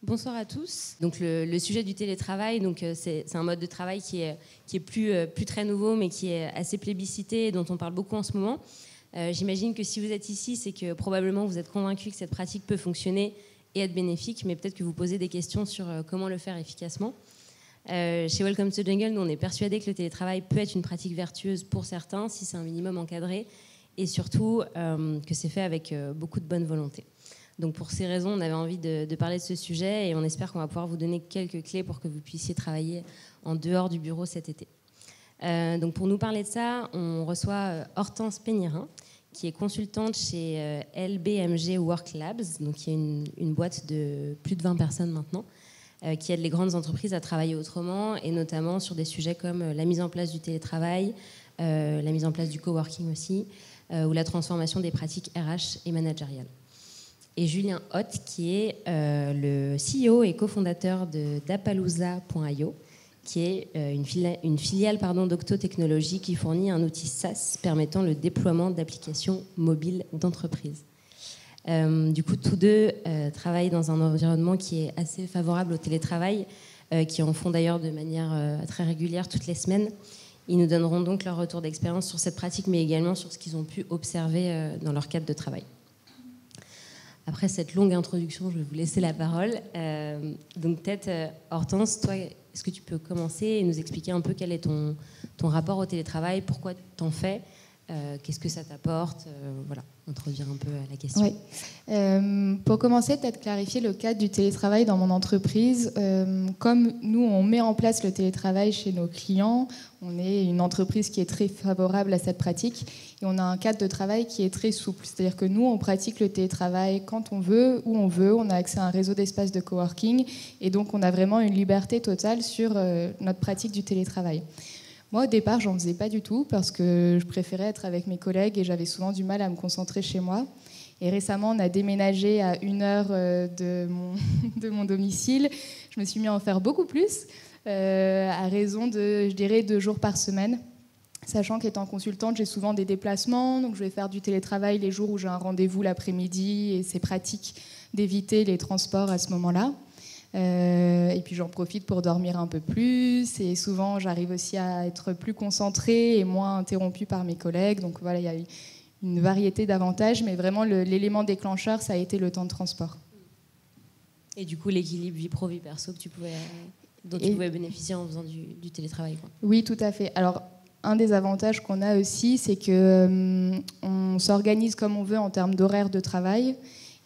Bonsoir à tous. Donc le sujet du télétravail, c'est un mode de travail qui est plus très nouveau, mais qui est assez plébiscité et dont on parle beaucoup en ce moment. J'imagine que si vous êtes ici, c'est que probablement vous êtes convaincu que cette pratique peut fonctionner et être bénéfique, mais peut-être que vous posez des questions sur comment le faire efficacement. Chez Welcome to Jungle, nous, on est persuadé que le télétravail peut être une pratique vertueuse pour certains, si c'est un minimum encadré, et surtout que c'est fait avec beaucoup de bonne volonté. Donc pour ces raisons, on avait envie de parler de ce sujet et on espère qu'on va pouvoir vous donner quelques clés pour que vous puissiez travailler en dehors du bureau cet été. Donc pour nous parler de ça, on reçoit Hortense Pénirin, qui est consultante chez LBMG Work Labs, donc qui est une boîte de plus de 20 personnes maintenant, qui aide les grandes entreprises à travailler autrement, et notamment sur des sujets comme la mise en place du télétravail, la mise en place du coworking aussi, ou la transformation des pratiques RH et managériales. Et Julien Hott, qui est le CEO et cofondateur de Dapalooza.io, qui est une filiale d'Octo Technologies qui fournit un outil SaaS permettant le déploiement d'applications mobiles d'entreprise. Du coup, tous deux travaillent dans un environnement qui est assez favorable au télétravail, qui en font d'ailleurs de manière très régulière toutes les semaines. Ils nous donneront donc leur retour d'expérience sur cette pratique, mais également sur ce qu'ils ont pu observer dans leur cadre de travail. Après cette longue introduction, je vais vous laisser la parole. Donc peut-être, Hortense, toi, est-ce que tu peux commencer et nous expliquer un peu quel est ton rapport au télétravail, pourquoi tu en fais, qu'est-ce que ça t'apporte, voilà, introduire un peu la question. Oui. Pour commencer, peut-être clarifier le cadre du télétravail dans mon entreprise. Comme nous, on met en place le télétravail chez nos clients, on est une entreprise qui est très favorable à cette pratique et on a un cadre de travail qui est très souple. C'est-à-dire que nous, on pratique le télétravail quand on veut, où on veut. On a accès à un réseau d'espaces de coworking et donc on a vraiment une liberté totale sur notre pratique du télétravail. Moi, au départ, j'en faisais pas du tout parce que je préférais être avec mes collègues et j'avais souvent du mal à me concentrer chez moi. Et récemment, on a déménagé à 1 heure de mon domicile. Je me suis mis à en faire beaucoup plus, à raison de, je dirais, 2 jours par semaine. Sachant qu'étant consultante, j'ai souvent des déplacements, donc je vais faire du télétravail les jours où j'ai un rendez-vous l'après-midi et c'est pratique d'éviter les transports à ce moment-là. Et puis j'en profite pour dormir un peu plus et souvent j'arrive aussi à être plus concentrée et moins interrompue par mes collègues. Donc voilà, il y a une variété d'avantages, mais vraiment l'élément déclencheur, ça a été le temps de transport. Et du coup, l'équilibre vie pro, vie perso dont tu pouvais bénéficier en faisant du télétravail, quoi. Oui, tout à fait. Alors, un des avantages qu'on a aussi, c'est qu'on s'organise comme on veut en termes d'horaire de travail.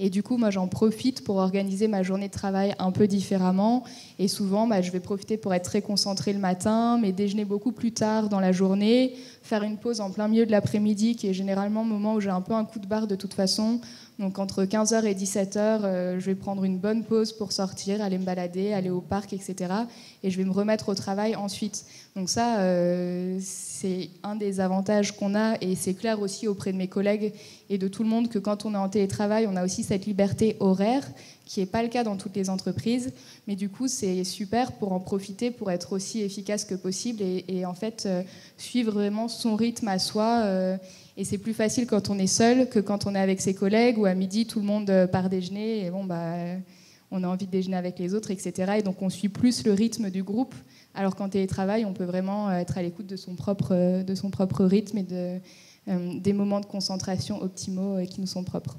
Et du coup, moi, j'en profite pour organiser ma journée de travail un peu différemment. Et souvent, je vais profiter pour être très concentrée le matin, mais déjeuner beaucoup plus tard dans la journée, faire une pause en plein milieu de l'après-midi, qui est généralement le moment où j'ai un peu un coup de barre de toute façon. Donc, entre 15h et 17h, je vais prendre une bonne pause pour sortir, aller me balader, aller au parc, etc. Et je vais me remettre au travail ensuite. Donc ça, c'est un des avantages qu'on a. Et c'est clair aussi auprès de mes collègues et de tout le monde que quand on est en télétravail, on a aussi cette liberté horaire, qui n'est pas le cas dans toutes les entreprises. Mais du coup, c'est super pour en profiter, pour être aussi efficace que possible et en fait, suivre vraiment son rythme à soi. Et c'est plus facile quand on est seul que quand on est avec ses collègues ou à midi, tout le monde part déjeuner et on a envie de déjeuner avec les autres, etc. Et donc, on suit plus le rythme du groupe. Alors qu'en télétravail, on peut vraiment être à l'écoute de son propre rythme et des moments de concentration optimaux qui nous sont propres.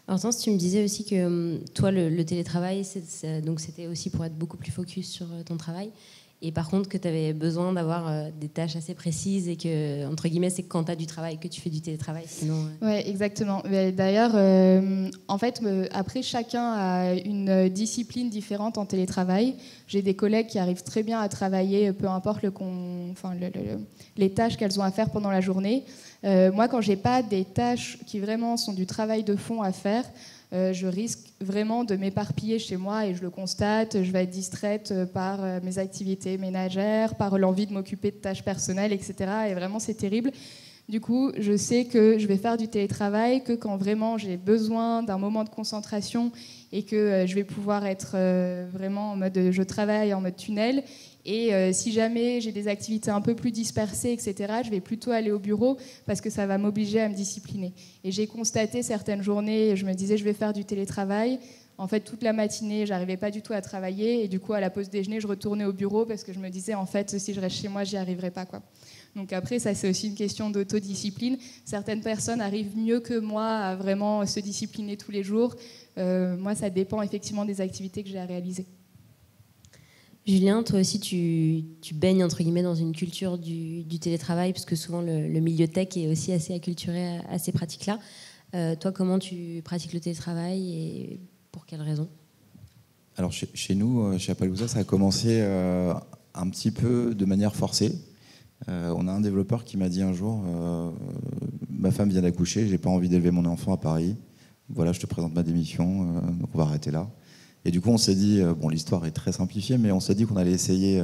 Hortense, tu me disais aussi que toi, le télétravail, donc c'était aussi pour être beaucoup plus focus sur ton travail. Et par contre, que tu avais besoin d'avoir des tâches assez précises et que, entre guillemets, c'est quand tu as du travail que tu fais du télétravail. Sinon, Oui, exactement. Mais d'ailleurs, en fait, après, chacun a une discipline différente en télétravail. J'ai des collègues qui arrivent très bien à travailler, peu importe les tâches qu'elles ont à faire pendant la journée. Moi, quand j'ai pas des tâches qui vraiment sont du travail de fond à faire, je risque vraiment de m'éparpiller chez moi et je le constate, je vais être distraite par mes activités ménagères, par l'envie de m'occuper de tâches personnelles, etc. Et vraiment, c'est terrible. Du coup, je sais que je vais faire du télétravail que quand vraiment j'ai besoin d'un moment de concentration et que je vais pouvoir être vraiment en mode je travaille en mode tunnel. Et si jamais j'ai des activités un peu plus dispersées, etc., je vais plutôt aller au bureau parce que ça va m'obliger à me discipliner. Et j'ai constaté certaines journées, je me disais je vais faire du télétravail. En fait, toute la matinée, j'arrivais pas du tout à travailler. Et du coup, à la pause déjeuner, je retournais au bureau parce que je me disais, en fait, si je reste chez moi, j'y arriverai pas, quoi. Donc après, ça, c'est aussi une question d'autodiscipline. Certaines personnes arrivent mieux que moi à vraiment se discipliner tous les jours. Moi, ça dépend effectivement des activités que j'ai à réaliser. Julien, toi aussi, tu baignes entre guillemets dans une culture du télétravail, parce que souvent le milieu tech est aussi assez acculturé à ces pratiques-là. Toi, comment tu pratiques le télétravail et pour quelles raisons? Alors chez nous, chez Appaloosa, ça a commencé un petit peu de manière forcée. On a un développeur qui m'a dit un jour, ma femme vient d'accoucher, j'ai pas envie d'élever mon enfant à Paris. Voilà, je te présente ma démission, donc on va arrêter là. Et du coup, on s'est dit, bon, l'histoire est très simplifiée, mais on s'est dit qu'on allait essayer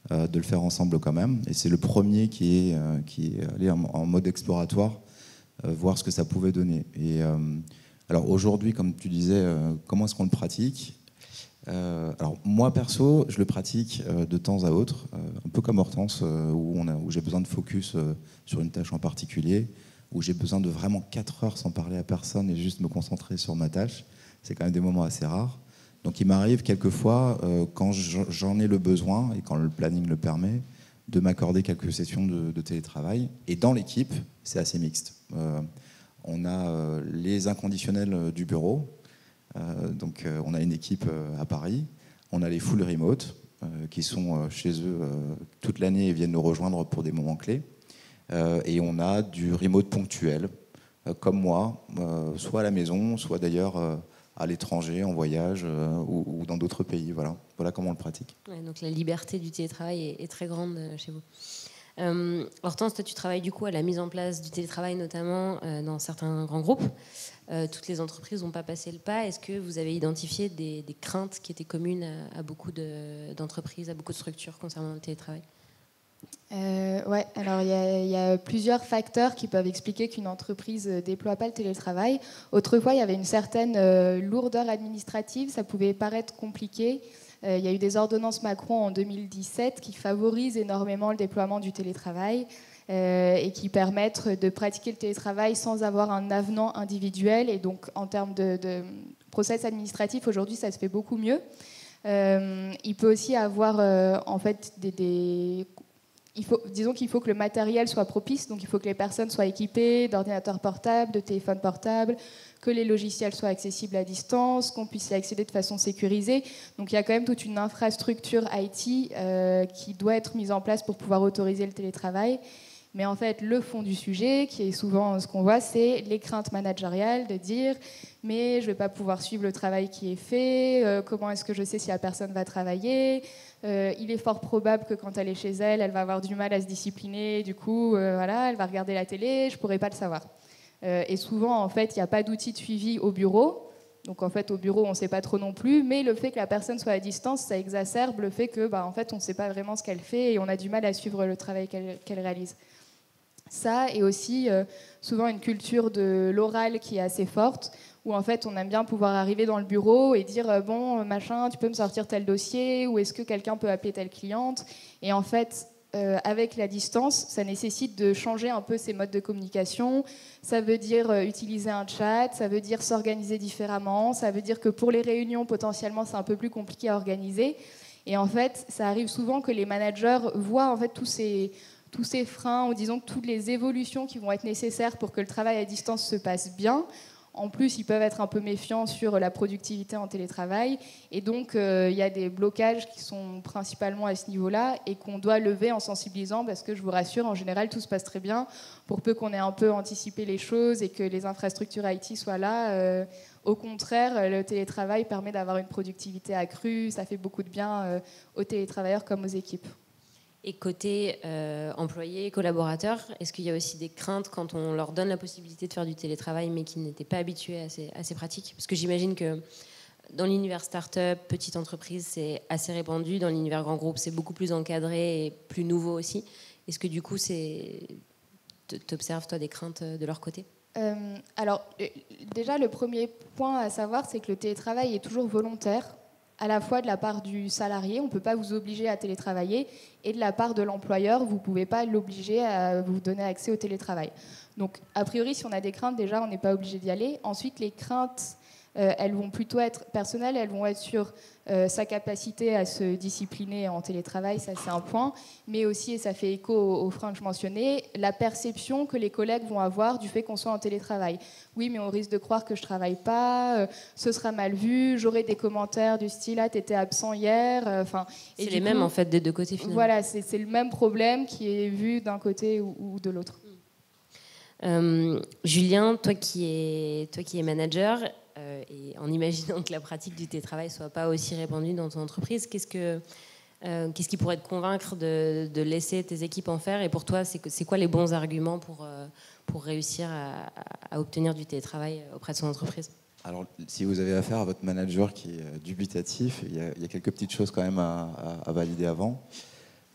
de le faire ensemble quand même. Et c'est le premier qui est allé en mode exploratoire, voir ce que ça pouvait donner. Et alors aujourd'hui, comme tu disais, comment est-ce qu'on le pratique? Alors moi perso, je le pratique de temps à autre, un peu comme Hortense, où j'ai besoin de focus sur une tâche en particulier, où j'ai besoin de vraiment 4 heures sans parler à personne et juste me concentrer sur ma tâche. C'est quand même des moments assez rares. Donc il m'arrive quelquefois, quand j'en ai le besoin et quand le planning le permet, de m'accorder quelques sessions de télétravail. Et dans l'équipe, c'est assez mixte. On a les inconditionnels du bureau. Donc on a une équipe à Paris. On a les full remote qui sont chez eux toute l'année et viennent nous rejoindre pour des moments clés. Et on a du remote ponctuel, comme moi, soit à la maison, soit d'ailleurs à l'étranger, en voyage ou dans d'autres pays. Voilà comment on le pratique. Ouais, donc la liberté du télétravail est très grande chez vous. Hortense, toi tu travailles du coup à la mise en place du télétravail, notamment dans certains grands groupes. Toutes les entreprises n'ont pas passé le pas. Est-ce que vous avez identifié des craintes qui étaient communes à beaucoup d'entreprises, à beaucoup de structures concernant le télétravail? Ouais, alors il y a plusieurs facteurs qui peuvent expliquer qu'une entreprise ne déploie pas le télétravail. Autrefois, il y avait une certaine lourdeur administrative, ça pouvait paraître compliqué. Il y a eu des ordonnances Macron en 2017 qui favorisent énormément le déploiement du télétravail et qui permettent de pratiquer le télétravail sans avoir un avenant individuel. Et donc, en termes de process administratif, aujourd'hui, ça se fait beaucoup mieux. Il peut aussi avoir en fait disons qu'il faut que le matériel soit propice, donc il faut que les personnes soient équipées d'ordinateurs portables, de téléphones portables, que les logiciels soient accessibles à distance, qu'on puisse y accéder de façon sécurisée. Donc il y a quand même toute une infrastructure IT qui doit être mise en place pour pouvoir autoriser le télétravail. Mais en fait, le fond du sujet, qui est souvent ce qu'on voit, c'est les craintes managériales de dire « mais je ne vais pas pouvoir suivre le travail qui est fait, comment est-ce que je sais si la personne va travailler ?» Il est fort probable que quand elle est chez elle, elle va avoir du mal à se discipliner, du coup, voilà, elle va regarder la télé, je ne pourrai pas le savoir. Et souvent, en fait, il n'y a pas d'outil de suivi au bureau. Donc, en fait, au bureau, on ne sait pas trop non plus, mais le fait que la personne soit à distance, ça exacerbe le fait que, en fait, on ne sait pas vraiment ce qu'elle fait et on a du mal à suivre le travail qu'elle réalise. Ça, et aussi souvent une culture de l'oral qui est assez forte, où en fait on aime bien pouvoir arriver dans le bureau et dire bon machin, tu peux me sortir tel dossier, ou est-ce que quelqu'un peut appeler telle cliente. Et en fait avec la distance, ça nécessite de changer un peu ces modes de communication. Ça veut dire utiliser un chat, ça veut dire s'organiser différemment, ça veut dire que pour les réunions potentiellement c'est un peu plus compliqué à organiser. Et en fait ça arrive souvent que les managers voient en fait tous ces freins, ou disons toutes les évolutions qui vont être nécessaires pour que le travail à distance se passe bien. En plus, ils peuvent être un peu méfiants sur la productivité en télétravail. Et donc, il y a des blocages qui sont principalement à ce niveau-là et qu'on doit lever en sensibilisant, parce que je vous rassure, en général, tout se passe très bien. Pour peu qu'on ait un peu anticipé les choses et que les infrastructures IT soient là, au contraire, le télétravail permet d'avoir une productivité accrue. Ça fait beaucoup de bien aux télétravailleurs comme aux équipes. Et côté employés, collaborateurs, est-ce qu'il y a aussi des craintes quand on leur donne la possibilité de faire du télétravail mais qui n'étaient pas habitués à ces pratiques? Parce que j'imagine que dans l'univers start-up, petite entreprise, c'est assez répandu. Dans l'univers grand groupe, c'est beaucoup plus encadré et plus nouveau aussi. Est-ce que du coup, t'observes, toi, des craintes de leur côté? Alors, déjà, le premier point à savoir, c'est que le télétravail est toujours volontaire, à la fois de la part du salarié, on ne peut pas vous obliger à télétravailler, et de la part de l'employeur, vous ne pouvez pas l'obliger à vous donner accès au télétravail. Donc, a priori, si on a des craintes, déjà, on n'est pas obligé d'y aller. Ensuite, les craintes elles vont plutôt être personnelles, elles vont être sur sa capacité à se discipliner en télétravail, ça c'est un point, mais aussi, et ça fait écho aux freins que je mentionnais, la perception que les collègues vont avoir du fait qu'on soit en télétravail. Oui, mais on risque de croire que je travaille pas, ce sera mal vu, j'aurai des commentaires du style « Ah, t'étais absent hier ». C'est les mêmes en fait des deux côtés finalement. Voilà, c'est le même problème qui est vu d'un côté ou de l'autre. Julien, toi qui es manager, et en imaginant que la pratique du télétravail soit pas aussi répandue dans ton entreprise, qu'est-ce qui pourrait te convaincre de laisser tes équipes en faire? Et pour toi, c'est quoi les bons arguments pour réussir à obtenir du télétravail auprès de son entreprise? Alors, si vous avez affaire à votre manager qui est dubitatif, il y a quelques petites choses quand même à valider avant.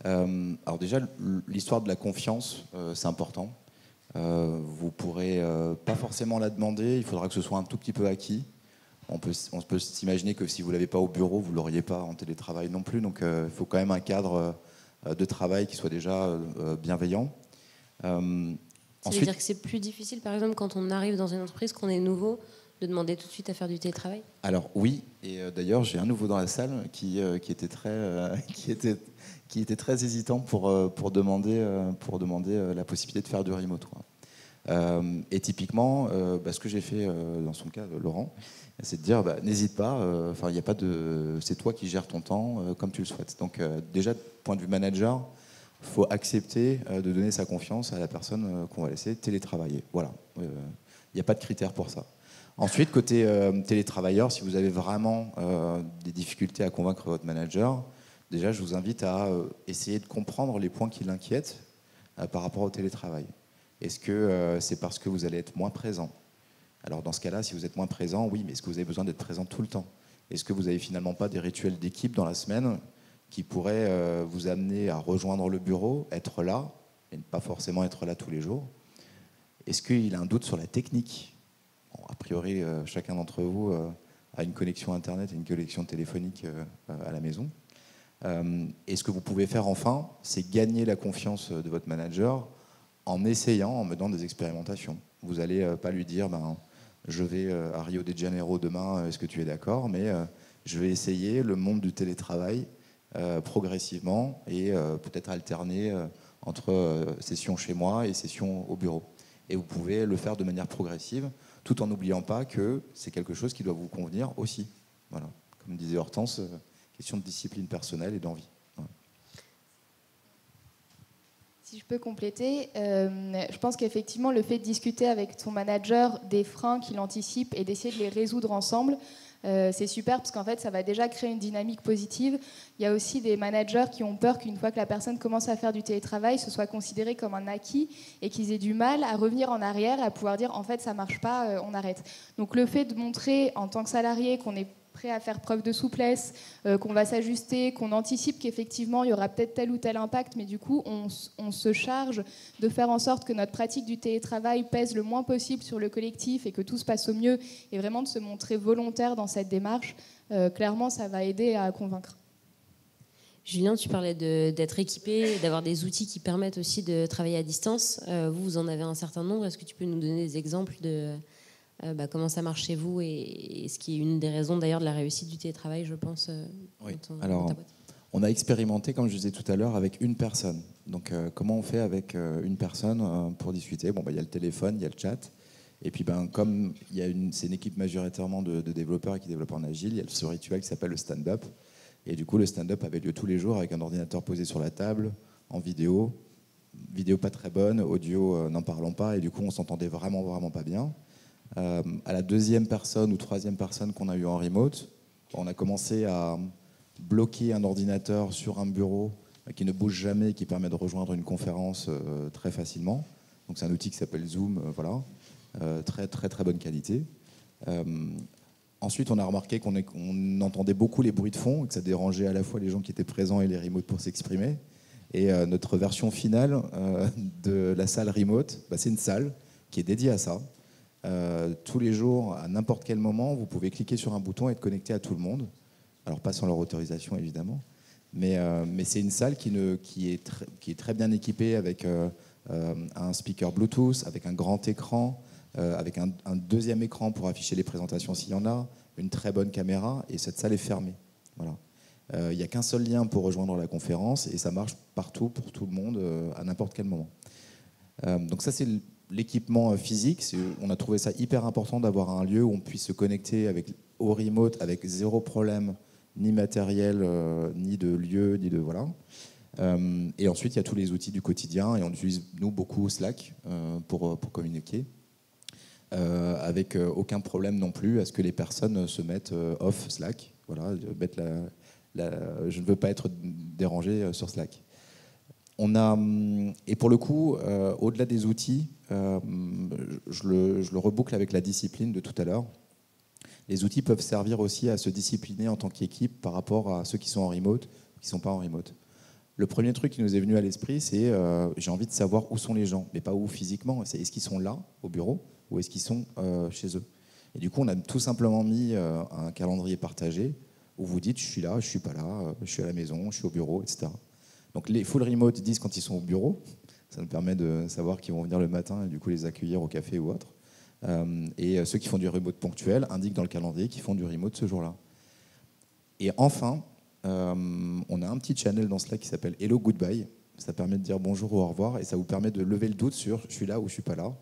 Alors déjà, l'histoire de la confiance, c'est important. Vous pourrez pas forcément la demander, il faudra que ce soit un tout petit peu acquis. On peut s'imaginer que si vous ne l'avez pas au bureau, vous ne l'auriez pas en télétravail non plus. Donc il faut quand même un cadre de travail qui soit déjà bienveillant. Ça veut dire que c'est plus difficile, par exemple, quand on arrive dans une entreprise, qu'on est nouveau, de demander tout de suite à faire du télétravail? Alors oui, et d'ailleurs j'ai un nouveau dans la salle qui était très hésitant pour demander la possibilité de faire du remote, quoi. Et typiquement, ce que j'ai fait dans son cas, Laurent, c'est de dire n'hésite pas, y a pas c'est toi qui gères ton temps comme tu le souhaites. Donc déjà, point de vue manager, il faut accepter de donner sa confiance à la personne qu'on va laisser télétravailler. Voilà, il n'y a pas de critères pour ça. Ensuite, côté télétravailleur, si vous avez vraiment des difficultés à convaincre votre manager, déjà, je vous invite à essayer de comprendre les points qui l'inquiètent par rapport au télétravail. Est-ce que c'est parce que vous allez être moins présent? Alors dans ce cas-là, si vous êtes moins présent, oui, mais est-ce que vous avez besoin d'être présent tout le temps? Est-ce que vous n'avez finalement pas des rituels d'équipe dans la semaine qui pourraient vous amener à rejoindre le bureau, être là, et ne pas forcément être là tous les jours? Est-ce qu'il a un doute sur la technique? Bon, a priori, chacun d'entre vous a une connexion Internet et une connexion téléphonique à la maison. Et ce que vous pouvez faire enfin, c'est gagner la confiance de votre manager en essayant, en menant des expérimentations. Vous n'allez pas lui dire je vais à Rio de Janeiro demain, est-ce que tu es d'accord? Mais je vais essayer le monde du télétravail progressivement et peut-être alterner entre sessions chez moi et sessions au bureau. Et vous pouvez le faire de manière progressive, tout en n'oubliant pas que c'est quelque chose qui doit vous convenir aussi. Voilà. Comme disait Hortense, question de discipline personnelle et d'envie. Voilà. Si je peux compléter, je pense qu'effectivement, le fait de discuter avec ton manager des freins qu'il anticipe et d'essayer de les résoudre ensemble, c'est super parce qu'en fait, ça va déjà créer une dynamique positive. Il y a aussi des managers qui ont peur qu'une fois que la personne commence à faire du télétravail, ce soit considéré comme un acquis et qu'ils aient du mal à revenir en arrière et à pouvoir dire en fait, ça marche pas, on arrête. Donc le fait de montrer en tant que salarié qu'on est prêt à faire preuve de souplesse, qu'on va s'ajuster, qu'on anticipe qu'effectivement il y aura peut-être tel ou tel impact, mais du coup on se charge de faire en sorte que notre pratique du télétravail pèse le moins possible sur le collectif et que tout se passe au mieux, et vraiment de se montrer volontaire dans cette démarche, clairement ça va aider à convaincre. Julien, tu parlais d'être équipé, d'avoir des outils qui permettent aussi de travailler à distance. Vous en avez un certain nombre. Est-ce que tu peux nous donner des exemples de comment ça marche chez vous et ce qui est une des raisons d'ailleurs de la réussite du télétravail, je pense, oui. dans Alors, ta boîte? On a expérimenté, comme je disais tout à l'heure, avec une personne. Donc, comment on fait avec une personne pour discuter? Bon, y a le téléphone, il y a le chat. Et puis, comme c'est une équipe majoritairement de développeurs qui développent en agile, il y a ce rituel qui s'appelle le stand-up. Et du coup, le stand-up avait lieu tous les jours avec un ordinateur posé sur la table, en vidéo pas très bonne, audio n'en parlons pas. Et du coup, on s'entendait vraiment, vraiment pas bien. À la deuxième personne ou troisième personne qu'on a eu en remote, on a commencé à bloquer un ordinateur sur un bureau qui ne bouge jamais et qui permet de rejoindre une conférence très facilement. Donc c'est un outil qui s'appelle Zoom, voilà, très très très bonne qualité. Ensuite, on a remarqué qu'on entendait beaucoup les bruits de fond et que ça dérangeait à la fois les gens qui étaient présents et les remotes pour s'exprimer. Et notre version finale de la salle remote, c'est une salle qui est dédiée à ça. Tous les jours, à n'importe quel moment, vous pouvez cliquer sur un bouton et être connecté à tout le monde. Alors pas sans leur autorisation évidemment, mais c'est une salle qui est très bien équipée avec un speaker Bluetooth, avec un grand écran, avec un deuxième écran pour afficher les présentations s'il y en a, une très bonne caméra, et cette salle est fermée. Voilà. Il n'y a qu'un seul lien pour rejoindre la conférence, et ça marche partout, pour tout le monde, à n'importe quel moment. Donc ça, c'est l'équipement physique. On a trouvé ça hyper important d'avoir un lieu où on puisse se connecter au remote avec zéro problème, ni matériel, ni de lieu, ni de... Voilà. Et ensuite, il y a tous les outils du quotidien, et on utilise, nous, beaucoup Slack pour communiquer. Avec aucun problème non plus à ce que les personnes se mettent off Slack. Voilà, je ne veux pas être dérangé sur Slack. Et pour le coup, au-delà des outils, je le reboucle avec la discipline de tout à l'heure. Les outils peuvent servir aussi à se discipliner en tant qu'équipe par rapport à ceux qui sont en remote ou qui ne sont pas en remote. Le premier truc qui nous est venu à l'esprit, c'est j'ai envie de savoir où sont les gens, mais pas où physiquement. Est-ce qu'ils sont là, au bureau, ou est-ce qu'ils sont chez eux? Et du coup, on a tout simplement mis un calendrier partagé où vous dites, je suis là, je ne suis pas là, je suis à la maison, je suis au bureau, etc. Donc les full remote disent quand ils sont au bureau. Ça nous permet de savoir qu'ils vont venir le matin et du coup les accueillir au café ou autre. Et ceux qui font du remote ponctuel indiquent dans le calendrier qu'ils font du remote ce jour-là. Et enfin, on a un petit channel dans Slack qui s'appelle Hello Goodbye. Ça permet de dire bonjour ou au revoir, et ça vous permet de lever le doute sur je suis là ou je suis pas là.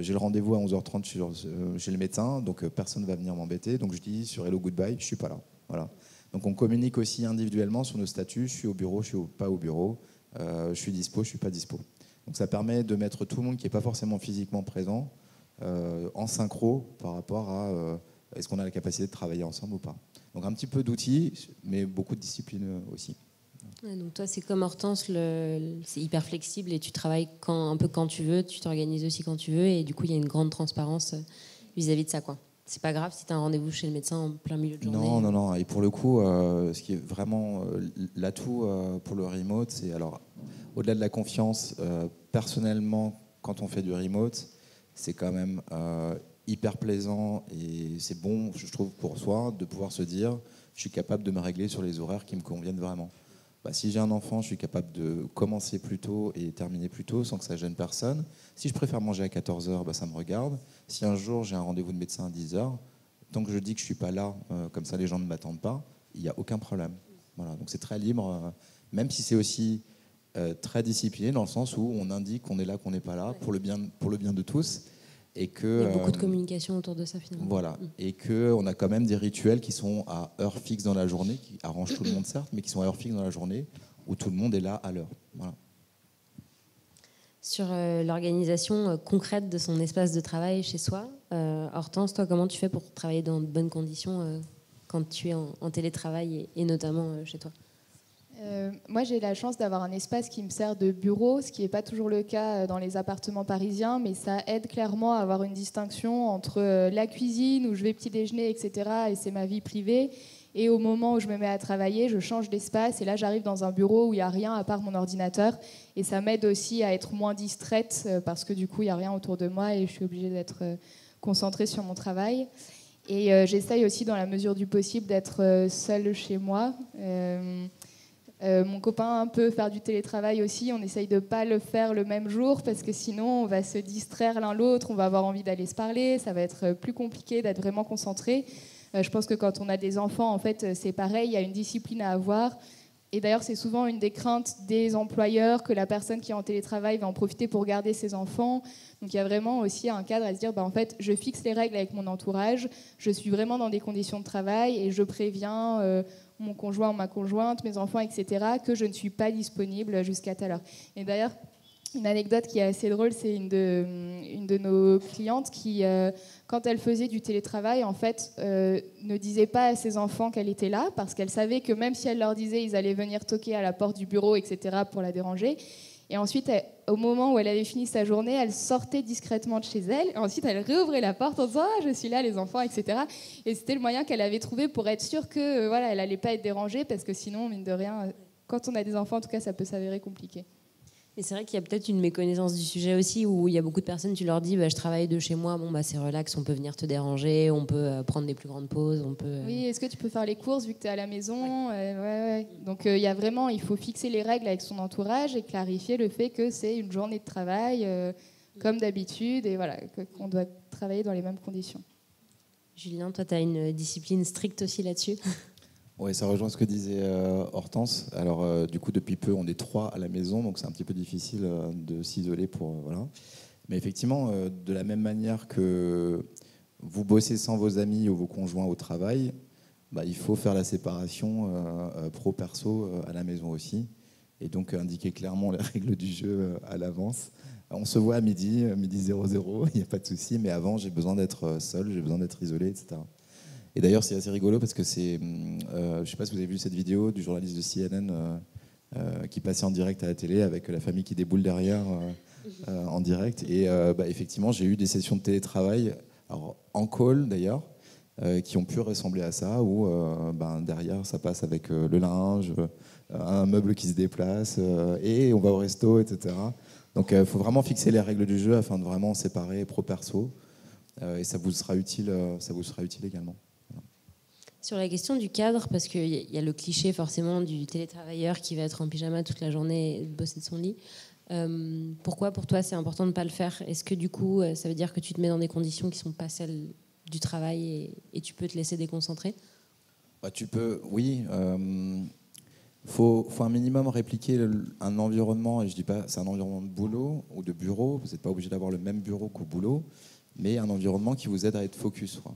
J'ai le rendez-vous à 11h30 chez le médecin, donc personne ne va venir m'embêter. Donc je dis sur Hello Goodbye, je suis pas là. Voilà. Donc on communique aussi individuellement sur nos statuts, je suis au bureau, je suis pas au bureau, je suis dispo, je suis pas dispo. Donc ça permet de mettre tout le monde qui n'est pas forcément physiquement présent en synchro par rapport à est-ce qu'on a la capacité de travailler ensemble ou pas. Donc un petit peu d'outils, mais beaucoup de discipline aussi. Ouais, donc toi, c'est comme Hortense, c'est hyper flexible et tu travailles un peu quand tu veux, tu t'organises aussi quand tu veux, et du coup, il y a une grande transparence vis-à-vis de ça, quoi. C'est pas grave si tu as un rendez-vous chez le médecin en plein milieu de journée. Non. Et pour le coup, ce qui est vraiment l'atout pour le remote, c'est alors, au-delà de la confiance, personnellement, quand on fait du remote, c'est quand même hyper plaisant, et c'est bon, je trouve, pour soi, de pouvoir se dire, je suis capable de me régler sur les horaires qui me conviennent vraiment. Si j'ai un enfant, je suis capable de commencer plus tôt et terminer plus tôt sans que ça gêne personne. Si je préfère manger à 14h, ça me regarde. Si un jour j'ai un rendez-vous de médecin à 10h, tant que je dis que je ne suis pas là, comme ça les gens ne m'attendent pas, il n'y a aucun problème. Voilà, donc c'est très libre, même si c'est aussi très discipliné dans le sens où on indique qu'on est là, qu'on n'est pas là, pour le bien de tous. Et que, il y a beaucoup de communication autour de ça, finalement. Voilà, et qu'on a quand même des rituels qui sont à heure fixe dans la journée, qui arrangent tout le monde certes, mais qui sont à heure fixe dans la journée, où tout le monde est là à l'heure. Voilà. Sur l'organisation concrète de son espace de travail chez soi, Hortense, toi, comment tu fais pour travailler dans de bonnes conditions quand tu es en télétravail et notamment chez toi? Moi, j'ai la chance d'avoir un espace qui me sert de bureau, ce qui n'est pas toujours le cas dans les appartements parisiens, mais ça aide clairement à avoir une distinction entre la cuisine où je vais petit déjeuner, etc., et c'est ma vie privée, et au moment où je me mets à travailler, je change d'espace, et là, j'arrive dans un bureau où il n'y a rien à part mon ordinateur, et ça m'aide aussi à être moins distraite, parce que du coup, il n'y a rien autour de moi, et je suis obligée d'être concentrée sur mon travail. Et j'essaye aussi, dans la mesure du possible, d'être seule chez moi. Mon copain peut faire du télétravail aussi, on essaye de ne pas le faire le même jour parce que sinon on va se distraire l'un l'autre, on va avoir envie d'aller se parler, ça va être plus compliqué d'être vraiment concentré. Je pense que quand on a des enfants, en fait, c'est pareil, il y a une discipline à avoir. Et d'ailleurs, c'est souvent une des craintes des employeurs que la personne qui est en télétravail va en profiter pour garder ses enfants. Donc il y a vraiment aussi un cadre à se dire, en fait, je fixe les règles avec mon entourage, je suis vraiment dans des conditions de travail et je préviens mon conjoint ou ma conjointe, mes enfants, etc., que je ne suis pas disponible jusqu'à telle heure. Et d'ailleurs, une anecdote qui est assez drôle, c'est une de nos clientes qui, quand elle faisait du télétravail, en fait, ne disait pas à ses enfants qu'elle était là, parce qu'elle savait que même si elle leur disait, ils allaient venir toquer à la porte du bureau, etc., pour la déranger. Et ensuite, au moment où elle avait fini sa journée, elle sortait discrètement de chez elle. Et ensuite, elle réouvrait la porte en disant « Ah, je suis là, les enfants, etc. » Et c'était le moyen qu'elle avait trouvé pour être sûre que voilà, elle n'allait pas être dérangée, parce que sinon, mine de rien, quand on a des enfants, en tout cas, ça peut s'avérer compliqué. Et c'est vrai qu'il y a peut-être une méconnaissance du sujet aussi, où il y a beaucoup de personnes, tu leur dis je travaille de chez moi, c'est relax, on peut venir te déranger, on peut prendre des plus grandes pauses, on peut... Oui, est-ce que tu peux faire les courses vu que tu es à la maison? Ouais. Donc il y a vraiment, il faut fixer les règles avec son entourage et clarifier le fait que c'est une journée de travail. comme d'habitude, et voilà, qu'on doit travailler dans les mêmes conditions. Julien, toi, tu as une discipline stricte aussi là-dessus? Oui, ça rejoint ce que disait Hortense. Alors, du coup, depuis peu, on est 3 à la maison, donc c'est un petit peu difficile de s'isoler pour... voilà. Mais effectivement, de la même manière que vous bossez sans vos amis ou vos conjoints au travail, bah, il faut faire la séparation pro-perso à la maison aussi. Et donc, indiquer clairement les règles du jeu à l'avance. On se voit à midi 00, il n'y a pas de souci, mais avant, j'ai besoin d'être seul, j'ai besoin d'être isolé, etc. Et d'ailleurs, c'est assez rigolo parce que c'est, je ne sais pas si vous avez vu cette vidéo du journaliste de CNN qui passait en direct à la télé avec la famille qui déboule derrière en direct. Et bah, effectivement, j'ai eu des sessions de télétravail, alors, en call d'ailleurs, qui ont pu ressembler à ça, où ben, derrière, ça passe avec le linge, un meuble qui se déplace, et on va au resto, etc. Donc il faut vraiment fixer les règles du jeu afin de vraiment séparer pro-perso. Et ça vous sera utile également. Sur la question du cadre, parce qu'il y a le cliché forcément du télétravailleur qui va être en pyjama toute la journée et bosser de son lit. Pourquoi pour toi c'est important de ne pas le faire? Est-ce que du coup ça veut dire que tu te mets dans des conditions qui ne sont pas celles du travail et tu peux te laisser déconcentrer? Bah, tu peux, oui. Faut un minimum répliquer un environnement, et je dis pas c'est un environnement de boulot ou de bureau, vous n'êtes pas obligé d'avoir le même bureau qu'au boulot, mais un environnement qui vous aide à être focus, quoi.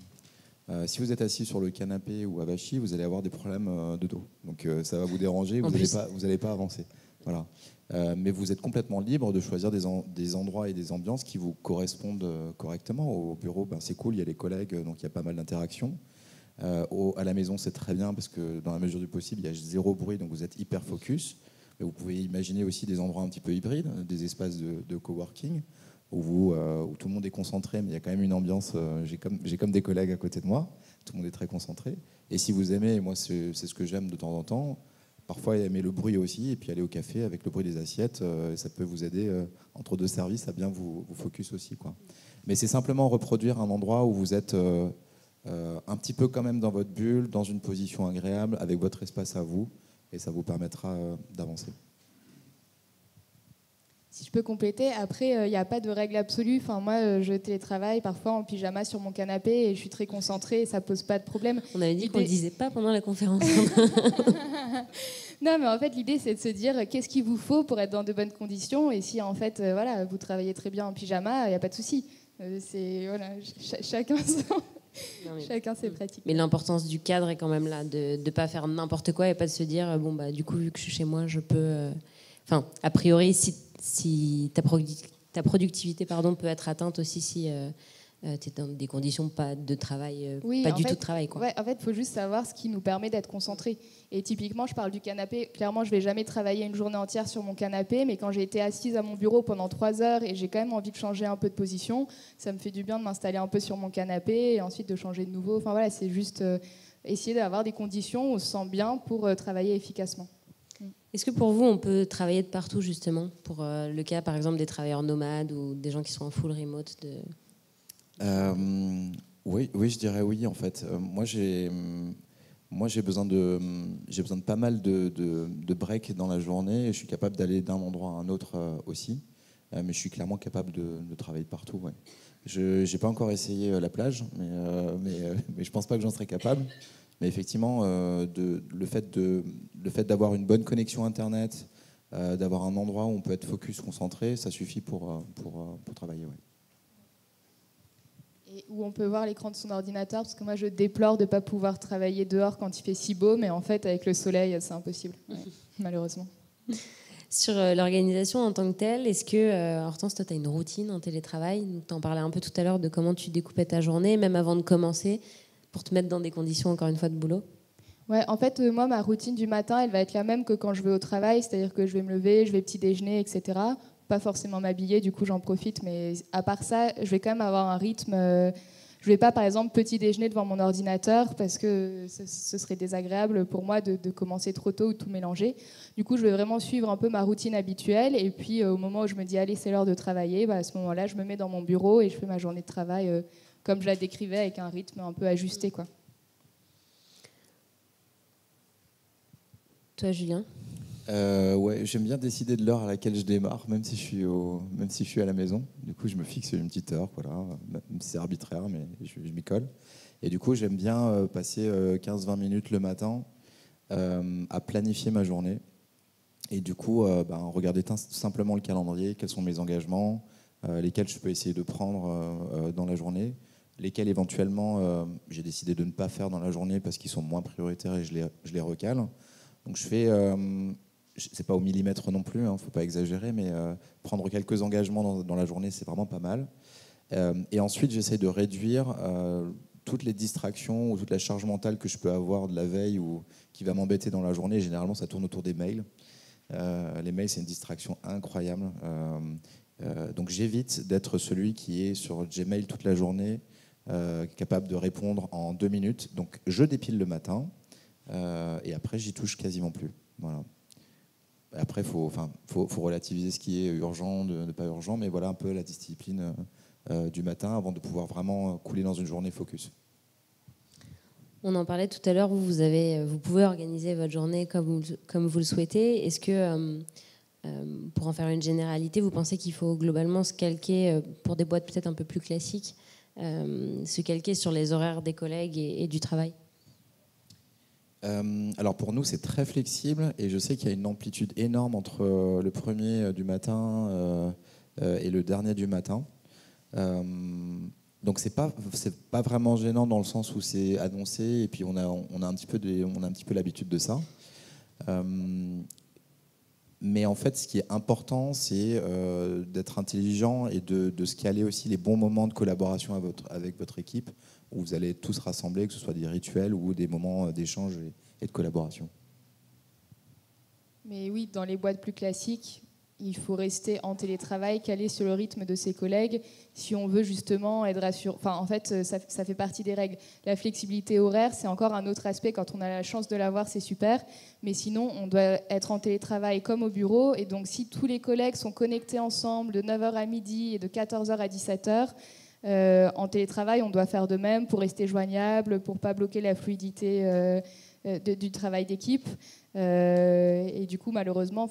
Si vous êtes assis sur le canapé ou avachi, vous allez avoir des problèmes de dos. Donc ça va vous déranger, vous n'allez pas avancer. Voilà. Mais vous êtes complètement libre de choisir des endroits et des ambiances qui vous correspondent correctement. Au bureau, ben, c'est cool, il y a les collègues, donc il y a pas mal d'interactions. À la maison, c'est très bien parce que dans la mesure du possible, il y a 0 bruit, donc vous êtes hyper focus. Mais vous pouvez imaginer aussi des endroits un petit peu hybrides, des espaces de coworking, où tout le monde est concentré, mais il y a quand même une ambiance. J'ai comme des collègues à côté de moi, tout le monde est très concentré. Et si vous aimez, et moi c'est ce que j'aime de temps en temps, parfois aimer le bruit aussi, et puis aller au café avec le bruit des assiettes, ça peut vous aider entre 2 services à bien vous focus aussi, quoi. Mais c'est simplement reproduire un endroit où vous êtes un petit peu quand même dans votre bulle, dans une position agréable, avec votre espace à vous, et ça vous permettra d'avancer. Si je peux compléter, après, il n'y a pas de règle absolue. Enfin, moi, je télétravaille parfois en pyjama sur mon canapé et je suis très concentrée et ça ne pose pas de problème. On avait dit qu'on ne le disait pas pendant la conférence. Non, mais en fait, l'idée, c'est de se dire qu'est-ce qu'il vous faut pour être dans de bonnes conditions. Et si, en fait, voilà, vous travaillez très bien en pyjama, il n'y a pas de souci. Voilà, chacun ses pratiques. Mais l'importance du cadre est quand même là, de ne pas faire n'importe quoi et pas de se dire, bon, bah, du coup, vu que je suis chez moi, je peux... Enfin, a priori, si ta productivité peut être atteinte aussi si tu es dans des conditions pas de travail, pas du tout de travail, quoi. Ouais, en fait, il faut juste savoir ce qui nous permet d'être concentré. Et typiquement, je parle du canapé. Clairement, je ne vais jamais travailler une journée entière sur mon canapé, mais quand j'ai été assise à mon bureau pendant 3 heures et j'ai quand même envie de changer un peu de position, ça me fait du bien de m'installer un peu sur mon canapé et ensuite de changer de nouveau. Enfin voilà, c'est juste essayer d'avoir des conditions où on se sent bien pour travailler efficacement. Est-ce que pour vous, on peut travailler de partout, justement, pour le cas, par exemple, des travailleurs nomades ou des gens qui sont en full remote Oui, je dirais oui, en fait. Moi, j'ai besoin de pas mal de breaks dans la journée. Et je suis capable d'aller d'un endroit à un autre aussi. Mais je suis clairement capable de travailler de partout, ouais. Je n'ai pas encore essayé la plage, mais je ne pense pas que j'en serais capable. Mais effectivement, le fait d'avoir une bonne connexion Internet, d'avoir un endroit où on peut être focus, concentré, ça suffit pour travailler. Ouais. Et où on peut voir l'écran de son ordinateur, parce que moi je déplore de ne pas pouvoir travailler dehors quand il fait si beau, mais en fait avec le soleil c'est impossible, ouais, malheureusement. Sur l'organisation en tant que telle, est-ce que, Hortense, toi tu as une routine en télétravail? Tu en parlais un peu tout à l'heure de comment tu découpais ta journée, même avant de commencer, pour te mettre dans des conditions, encore une fois, de boulot? Ouais, en fait, moi, ma routine du matin, elle va être la même que quand je vais au travail, c'est-à-dire que je vais me lever, je vais petit déjeuner, etc. Pas forcément m'habiller, du coup, j'en profite, mais à part ça, je vais quand même avoir un rythme. Je vais pas, par exemple, petit déjeuner devant mon ordinateur parce que ce serait désagréable pour moi de commencer trop tôt ou de tout mélanger. Du coup, je vais vraiment suivre un peu ma routine habituelle et puis au moment où je me dis, allez, c'est l'heure de travailler, bah, à ce moment-là, je me mets dans mon bureau et je fais ma journée de travail comme je la décrivais, avec un rythme un peu ajusté, quoi. Toi, Julien? Ouais, j'aime bien décider de l'heure à laquelle je démarre, même si je suis à la maison. Du coup, je me fixe une petite heure, voilà. Même si c'est arbitraire, mais je m'y colle. Et du coup, j'aime bien passer 15-20 minutes le matin à planifier ma journée. Et du coup, regarder simplement le calendrier, quels sont mes engagements, lesquels je peux essayer de prendre dans la journée, lesquels éventuellement j'ai décidé de ne pas faire dans la journée parce qu'ils sont moins prioritaires et je les recale. Donc je fais, c'est pas au millimètre non plus, faut pas exagérer, mais prendre quelques engagements dans la journée, c'est vraiment pas mal. Et ensuite, j'essaie de réduire toutes les distractions ou toute la charge mentale que je peux avoir de la veille ou qui va m'embêter dans la journée. Généralement, ça tourne autour des mails. Les mails, c'est une distraction incroyable. Donc j'évite d'être celui qui est sur Gmail toute la journée, capable de répondre en 2 minutes. Donc je dépile le matin et après j'y touche quasiment plus. Voilà. Après, faut relativiser ce qui est urgent, de pas urgent, mais voilà un peu la discipline du matin avant de pouvoir vraiment couler dans une journée focus. On en parlait tout à l'heure, vous pouvez organiser votre journée comme vous le souhaitez. Est-ce que, pour en faire une généralité, vous pensez qu'il faut globalement se calquer, pour des boîtes peut-être un peu plus classiques, se calquer sur les horaires des collègues et du travail ? Alors pour nous, c'est très flexible et je sais qu'il y a une amplitude énorme entre le premier du matin et le dernier du matin. Donc c'est pas vraiment gênant dans le sens où c'est annoncé et puis on a un petit peu l'habitude de ça. Mais en fait, ce qui est important, c'est d'être intelligent et de se caler aussi les bons moments de collaboration avec votre équipe, où vous allez tous rassembler, que ce soit des rituels ou des moments d'échange et de collaboration. Mais oui, dans les boîtes plus classiques, il faut rester en télétravail, calé sur le rythme de ses collègues, si on veut justement être rassuré. Enfin, en fait, ça fait partie des règles. La flexibilité horaire, c'est encore un autre aspect. Quand on a la chance de l'avoir, c'est super. Mais sinon, on doit être en télétravail comme au bureau. Et donc, si tous les collègues sont connectés ensemble de 9h à midi et de 14h à 17h, en télétravail, on doit faire de même pour rester joignable, pour ne pas bloquer la fluidité du travail d'équipe. Et du coup, malheureusement,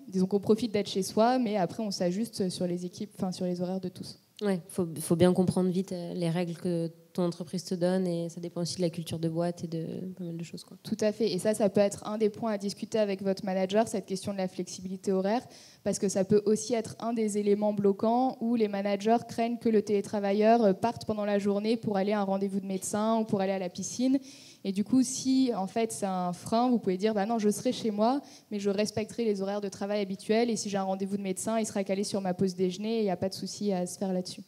disons qu'on profite d'être chez soi, mais après, on s'ajuste sur les équipes, sur les horaires de tous. Ouais, faut bien comprendre vite les règles que ton entreprise te donne, et ça dépend aussi de la culture de boîte et de pas mal de choses, quoi. Tout à fait. Et ça peut être un des points à discuter avec votre manager, cette question de la flexibilité horaire, parce que ça peut aussi être un des éléments bloquants où les managers craignent que le télétravailleur parte pendant la journée pour aller à un rendez-vous de médecin ou pour aller à la piscine. Et du coup, si en fait c'est un frein, vous pouvez dire non, je serai chez moi, mais je respecterai les horaires de travail habituels. Et si j'ai un rendez-vous de médecin, il sera calé sur ma pause déjeuner et il n'y a pas de souci à se faire là-dessus.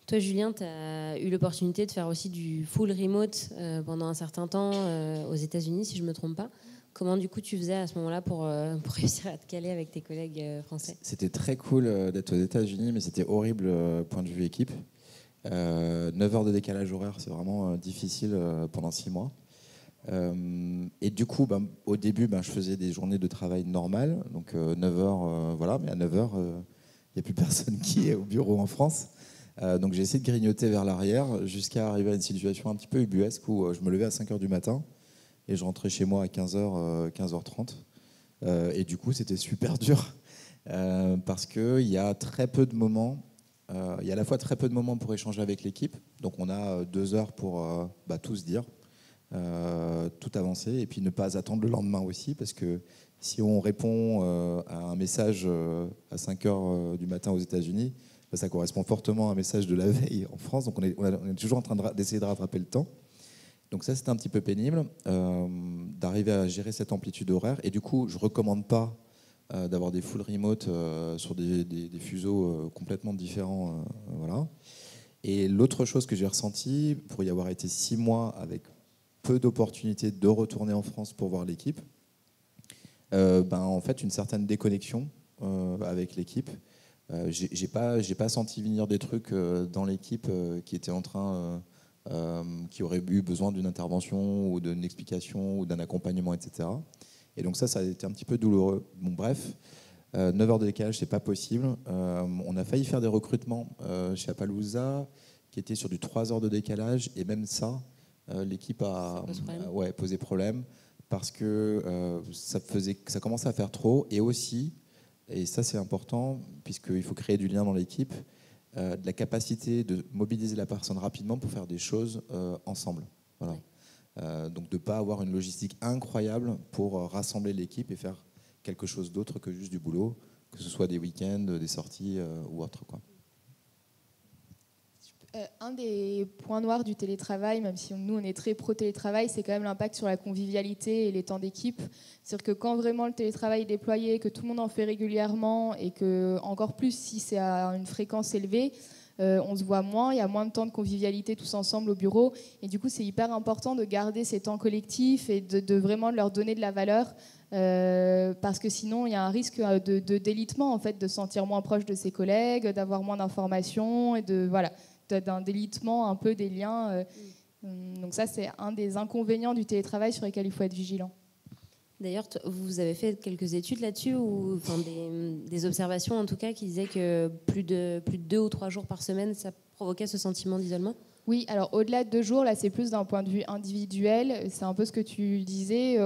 Toi, Julien, tu as eu l'opportunité de faire aussi du full remote pendant un certain temps aux États-Unis, si je ne me trompe pas. Comment, du coup, tu faisais à ce moment-là pour réussir à te caler avec tes collègues français ? C'était très cool d'être aux États-Unis, mais c'était horrible point de vue équipe. 9 heures de décalage horaire, c'est vraiment difficile pendant 6 mois. Et du coup, au début, je faisais des journées de travail normales, donc 9 heures, voilà, mais à 9 heures, il n'y a plus personne qui est au bureau en France. Donc j'ai essayé de grignoter vers l'arrière jusqu'à arriver à une situation un petit peu ubuesque où je me levais à 5 heures du matin et je rentrais chez moi à 15h, 15h30. Et du coup, c'était super dur parce qu'il y a très peu de moments. Il y a à la fois très peu de moments pour échanger avec l'équipe. Donc on a 2 heures pour tout se dire, tout avancer et puis ne pas attendre le lendemain aussi, parce que si on répond à un message à 5 heures du matin aux États-Unis, ça correspond fortement à un message de la veille en France. Donc on est toujours en train d'essayer de rattraper le temps. Donc ça, c'était un petit peu pénible d'arriver à gérer cette amplitude horaire. Et du coup, je ne recommande pas d'avoir des full remote sur des fuseaux complètement différents. Voilà. Et l'autre chose que j'ai ressentie, pour y avoir été 6 mois avec peu d'opportunités de retourner en France pour voir l'équipe, en fait, une certaine déconnexion avec l'équipe. J'ai pas senti venir des trucs dans l'équipe qui étaient en train, qui auraient eu besoin d'une intervention ou d'une explication ou d'un accompagnement, etc. Et donc ça a été un petit peu douloureux. Bon, bref, 9 heures de décalage, c'est pas possible. On a failli faire des recrutements chez Appaloosa qui étaient sur du 3 heures de décalage, et même ça, l'équipe a posé problème. parce que ça commençait à faire trop, et aussi, et ça c'est important, puisqu'il faut créer du lien dans l'équipe, de la capacité de mobiliser la personne rapidement pour faire des choses ensemble. Voilà. Donc de ne pas avoir une logistique incroyable pour rassembler l'équipe et faire quelque chose d'autre que juste du boulot, que ce soit des week-ends, des sorties ou autre, quoi. Un des points noirs du télétravail, même si nous on est très pro-télétravail, c'est quand même l'impact sur la convivialité et les temps d'équipe. C'est-à-dire que quand vraiment le télétravail est déployé, que tout le monde en fait régulièrement et que, encore plus si c'est à une fréquence élevée, on se voit moins, il y a moins de temps de convivialité tous ensemble au bureau. Et du coup, c'est hyper important de garder ces temps collectifs et de vraiment leur donner de la valeur. Parce que sinon, il y a un risque de délitement, en fait, de se sentir moins proche de ses collègues, d'avoir moins d'informations et d'un délitement un peu des liens. Donc ça, c'est un des inconvénients du télétravail sur lesquels il faut être vigilant. D'ailleurs, vous avez fait quelques études là-dessus, ou enfin, des observations en tout cas, qui disaient que plus de 2 ou 3 jours par semaine, ça provoquait ce sentiment d'isolement ? Oui, alors au-delà de 2 jours, là c'est plus d'un point de vue individuel. C'est un peu ce que tu disais.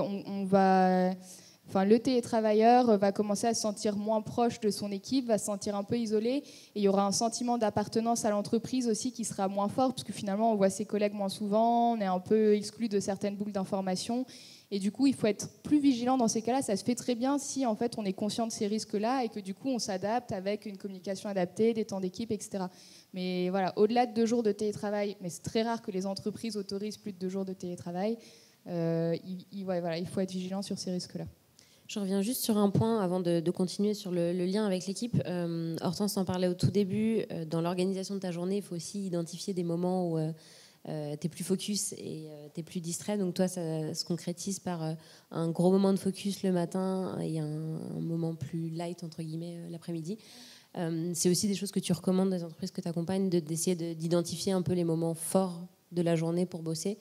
Le télétravailleur va commencer à se sentir moins proche de son équipe, va se sentir un peu isolé, et il y aura un sentiment d'appartenance à l'entreprise aussi qui sera moins fort, parce que finalement on voit ses collègues moins souvent, on est un peu exclu de certaines boucles d'informations. Et du coup, il faut être plus vigilant dans ces cas-là. Ça se fait très bien si en fait on est conscient de ces risques-là et que du coup on s'adapte avec une communication adaptée, des temps d'équipe, etc. Mais voilà, au-delà de 2 jours de télétravail, mais c'est très rare que les entreprises autorisent plus de 2 jours de télétravail, il faut être vigilant sur ces risques-là. Je reviens juste sur un point avant de continuer sur le lien avec l'équipe. Hortense en parlait au tout début. Dans l'organisation de ta journée, il faut aussi identifier des moments où tu es plus focus et tu es plus distrait. Donc toi, ça se concrétise par un gros moment de focus le matin et un moment plus light, entre guillemets, l'après-midi. C'est aussi des choses que tu recommandes des entreprises que tu accompagnes, d'essayer d'identifier un peu les moments forts de la journée pour bosser,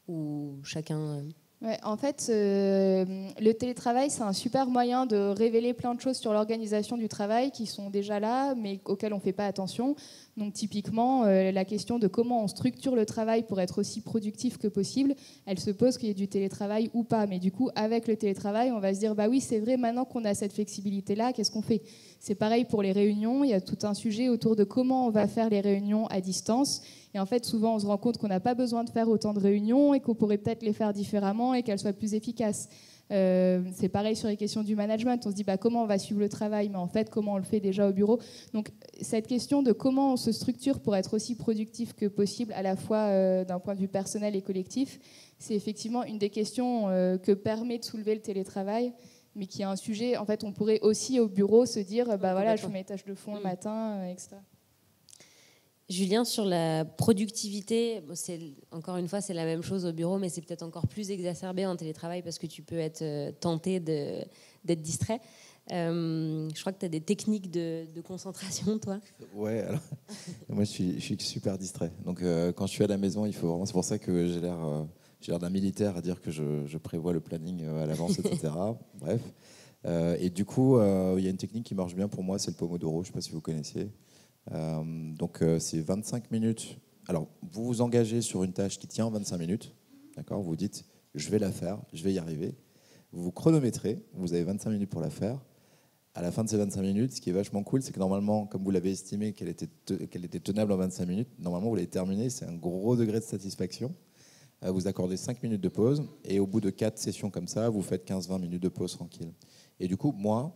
ou chacun... Ouais, en fait, le télétravail, c'est un super moyen de révéler plein de choses sur l'organisation du travail qui sont déjà là, mais auxquelles on ne fait pas attention. Donc typiquement, la question de comment on structure le travail pour être aussi productif que possible, elle se pose qu'il y ait du télétravail ou pas. Mais du coup, avec le télétravail, on va se dire, bah oui, c'est vrai, maintenant qu'on a cette flexibilité-là, qu'est-ce qu'on fait ? C'est pareil pour les réunions, il y a tout un sujet autour de comment on va faire les réunions à distance. Et en fait, souvent, on se rend compte qu'on n'a pas besoin de faire autant de réunions et qu'on pourrait peut-être les faire différemment et qu'elles soient plus efficaces. C'est pareil sur les questions du management. On se dit comment on va suivre le travail, mais en fait, comment on le fait déjà au bureau. Donc, cette question de comment on se structure pour être aussi productif que possible, à la fois d'un point de vue personnel et collectif, c'est effectivement une des questions que permet de soulever le télétravail, mais qui est un sujet, en fait, on pourrait aussi au bureau se dire, je fais mes tâches de fond le matin, etc. Julien, sur la productivité, encore une fois, c'est la même chose au bureau, mais c'est peut-être encore plus exacerbé en télétravail parce que tu peux être tenté d'être distrait. Je crois que tu as des techniques de concentration, toi. Ouais, alors, moi je suis super distrait. Donc quand je suis à la maison, il faut vraiment, c'est pour ça que j'ai l'air d'un militaire à dire que je prévois le planning à l'avance, etc. Bref. Et du coup, il y a une technique qui marche bien pour moi, c'est le Pomodoro, je ne sais pas si vous connaissez. C'est 25 minutes. Alors, vous vous engagez sur une tâche qui tient 25 minutes. D'accord ? Vous dites, je vais la faire, je vais y arriver. Vous vous chronométrez, vous avez 25 minutes pour la faire. À la fin de ces 25 minutes, ce qui est vachement cool, c'est que normalement, comme vous l'avez estimé qu'elle était tenable en 25 minutes, normalement, vous l'avez terminée, c'est un gros degré de satisfaction. Vous accordez 5 minutes de pause, et au bout de 4 sessions comme ça, vous faites 15-20 minutes de pause tranquille. Et du coup, moi,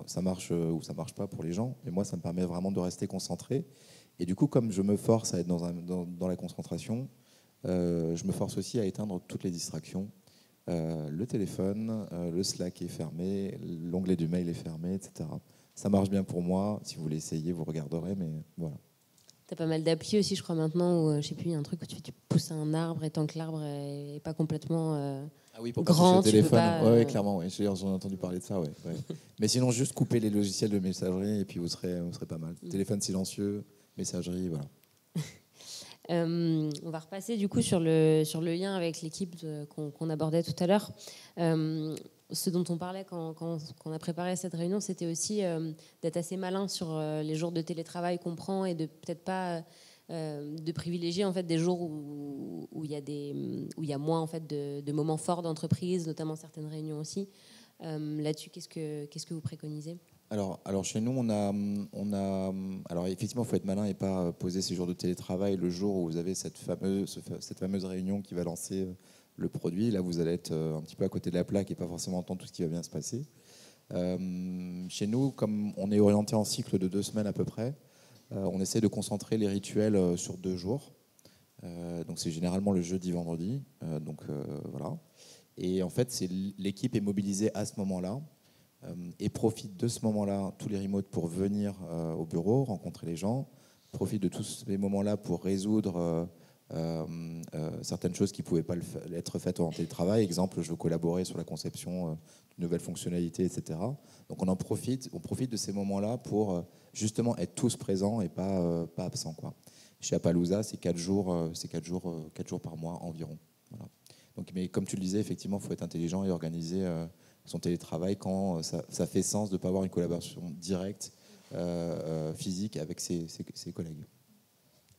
ça marche ou ça marche pas pour les gens, mais moi, ça me permet vraiment de rester concentré. Et du coup, comme je me force à être dans la concentration, je me force aussi à éteindre toutes les distractions. Le téléphone, le Slack est fermé, l'onglet du mail est fermé, etc. Ça marche bien pour moi. Si vous voulez essayer, vous regarderez, mais voilà. Tu as pas mal d'applis aussi, je crois, maintenant, où, je sais plus, il y a un truc où tu pousses un arbre, et tant que l'arbre est pas complètement pour grand, pas toucher au téléphone. Ouais, clairement, ouais. J'en ai entendu parler de ça, ouais. Mais sinon, juste couper les logiciels de messagerie et puis vous serez pas mal. Téléphone silencieux, messagerie, voilà. On va repasser du coup sur le lien avec l'équipe qu'on abordait tout à l'heure. Ce dont on parlait quand on a préparé cette réunion, c'était aussi d'être assez malin sur les jours de télétravail qu'on prend et de peut-être pas de privilégier en fait des jours où il y a moins en fait de moments forts d'entreprise, notamment certaines réunions aussi. Là-dessus, qu'est-ce que vous préconisez ? Alors chez nous, alors effectivement, il faut être malin et pas poser ces jours de télétravail le jour où vous avez cette fameuse réunion qui va lancer le produit. Là, vous allez être un petit peu à côté de la plaque et pas forcément entendre tout ce qui va bien se passer. Chez nous, comme on est orienté en cycle de 2 semaines à peu près, on essaie de concentrer les rituels sur 2 jours. Donc c'est généralement le jeudi, vendredi. Voilà. Et en fait, l'équipe est mobilisée à ce moment-là. Et profite de ce moment-là, tous les remotes, pour venir au bureau, rencontrer les gens, profite de tous ces moments-là pour résoudre certaines choses qui ne pouvaient pas être faites en télétravail. Exemple, je veux collaborer sur la conception de nouvelles fonctionnalités, etc. Donc on profite de ces moments-là pour justement être tous présents et pas absents, quoi. Chez Appaloosa, c'est 4 jours par mois environ. Voilà. Donc, mais comme tu le disais, effectivement, il faut être intelligent et organiser son télétravail quand ça fait sens de ne pas avoir une collaboration directe, physique avec ses collègues.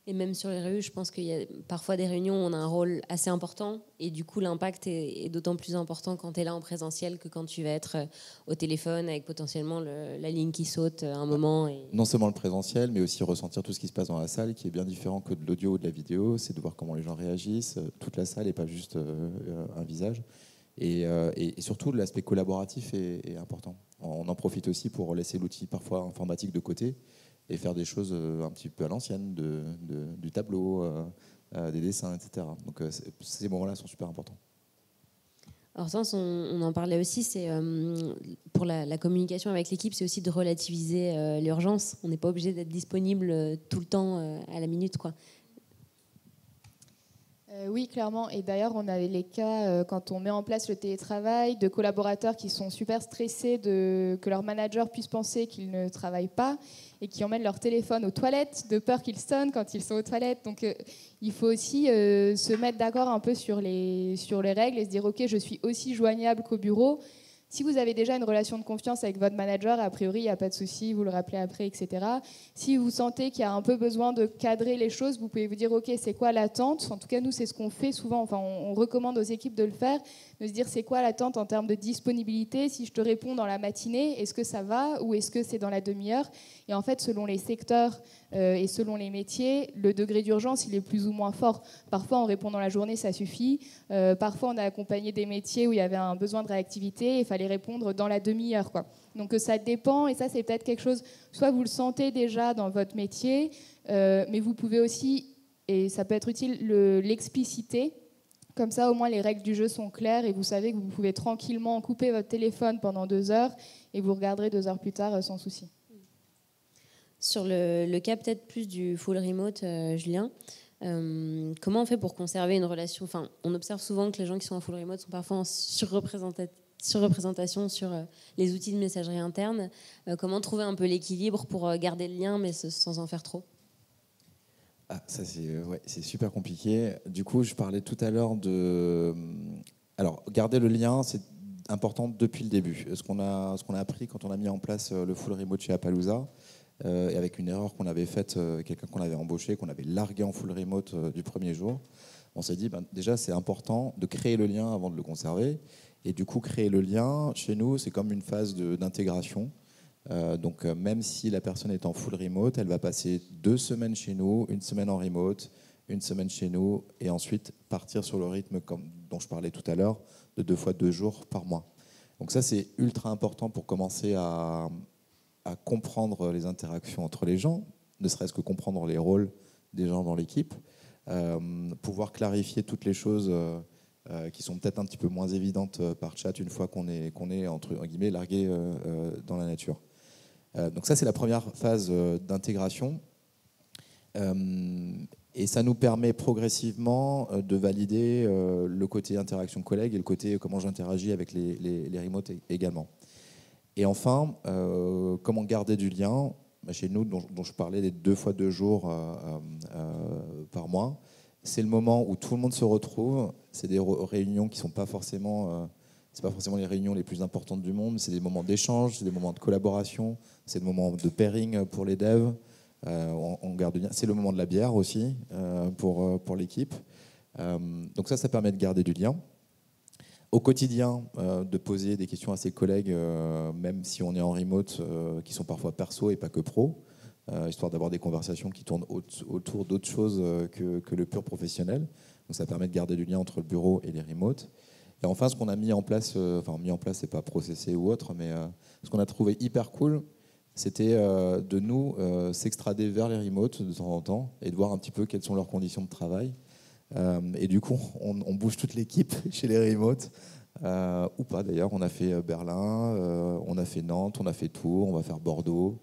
Et même sur les réunions, je pense qu'il y a parfois des réunions où on a un rôle assez important et du coup l'impact est d'autant plus important quand tu es là en présentiel que quand tu vas être au téléphone avec potentiellement la ligne qui saute un moment. Non seulement le présentiel, mais aussi ressentir tout ce qui se passe dans la salle, qui est bien différent que de l'audio ou de la vidéo. C'est de voir comment les gens réagissent, toute la salle et pas juste un visage. Et surtout, l'aspect collaboratif est important. On en profite aussi pour laisser l'outil parfois informatique de côté et faire des choses un petit peu à l'ancienne, du tableau, des dessins, etc. Donc ces moments-là sont super importants. Alors ça, on en parlait aussi, c'est pour la communication avec l'équipe, c'est aussi de relativiser l'urgence. On n'est pas obligé d'être disponible tout le temps à la minute, quoi. Oui, clairement. Et d'ailleurs, on a les cas, quand on met en place le télétravail, de collaborateurs qui sont super stressés que leur manager puisse penser qu'ils ne travaillent pas et qui emmènent leur téléphone aux toilettes, de peur qu'ils sonnent quand ils sont aux toilettes. Donc, il faut aussi se mettre d'accord un peu sur les règles et se dire, OK, je suis aussi joignable qu'au bureau. Si vous avez déjà une relation de confiance avec votre manager, a priori, il n'y a pas de souci, vous le rappelez après, etc. Si vous sentez qu'il y a un peu besoin de cadrer les choses, vous pouvez vous dire, OK, c'est quoi l'attente ? En tout cas, nous, c'est ce qu'on fait souvent. Enfin, on recommande aux équipes de le faire, de se dire, c'est quoi l'attente en termes de disponibilité ? Si je te réponds dans la matinée, est-ce que ça va ou est-ce que c'est dans la demi-heure ? Et en fait, selon les secteurs et selon les métiers, le degré d'urgence, il est plus ou moins fort. Parfois, on répond dans la journée, ça suffit. Parfois, on a accompagné des métiers où il y avait un besoin de réactivité et il fallait répondre dans la demi-heure, quoi. Donc ça dépend, et ça c'est peut-être quelque chose, soit vous le sentez déjà dans votre métier, mais vous pouvez aussi, et ça peut être utile, l'expliciter. Comme ça, au moins, les règles du jeu sont claires et vous savez que vous pouvez tranquillement couper votre téléphone pendant 2 heures et vous regarderez 2 heures plus tard sans souci. Sur le cas peut-être plus du full remote, Julien, comment on fait pour conserver une relation ? Enfin, on observe souvent que les gens qui sont en full remote sont parfois en surreprésentation sur les outils de messagerie interne. Comment trouver un peu l'équilibre pour garder le lien, mais sans en faire trop ? Ça, c'est super compliqué. Du coup, je parlais tout à l'heure Alors, garder le lien, c'est important depuis le début. Ce qu'on a appris quand on a mis en place le full remote chez Appaloosa, et avec une erreur qu'on avait faite, quelqu'un qu'on avait embauché, qu'on avait largué en full remote du premier jour, on s'est dit, déjà, c'est important de créer le lien avant de le conserver. Et du coup, créer le lien, chez nous, c'est comme une phase d'intégration. Donc, même si la personne est en full remote, elle va passer 2 semaines chez nous, 1 semaine en remote, 1 semaine chez nous, et ensuite partir sur le rythme dont je parlais tout à l'heure, de 2 fois 2 jours par mois. Donc ça, c'est ultra important pour commencer à comprendre les interactions entre les gens, ne serait-ce que comprendre les rôles des gens dans l'équipe, pouvoir clarifier toutes les choses qui sont peut-être un petit peu moins évidentes par chat une fois qu'on est entre guillemets largué dans la nature. Donc ça, c'est la première phase d'intégration. Et ça nous permet progressivement de valider le côté interaction collègue et le côté comment j'interagis avec les remotes également. Et enfin, comment garder du lien ? Chez nous, dont je parlais, des 2 fois 2 jours par mois, c'est le moment où tout le monde se retrouve. C'est des réunions qui ne sont pas forcément... c'est pas forcément les réunions les plus importantes du monde, c'est des moments d'échange, c'est des moments de collaboration, c'est des moments de pairing pour les devs. On garde du lien. C'est le moment de la bière aussi pour l'équipe. Donc ça permet de garder du lien. Au quotidien, de poser des questions à ses collègues, même si on est en remote, qui sont parfois perso et pas que pro, histoire d'avoir des conversations qui tournent autour d'autres choses que le pur professionnel. Donc ça permet de garder du lien entre le bureau et les remotes. Et enfin, ce qu'on a mis en place, c'est pas processé ou autre, mais ce qu'on a trouvé hyper cool, c'était de nous s'extrader vers les remotes de temps en temps et de voir un petit peu quelles sont leurs conditions de travail. Et du coup, on bouge toute l'équipe chez les remotes, ou pas d'ailleurs. On a fait Berlin, on a fait Nantes, on a fait Tours, on va faire Bordeaux,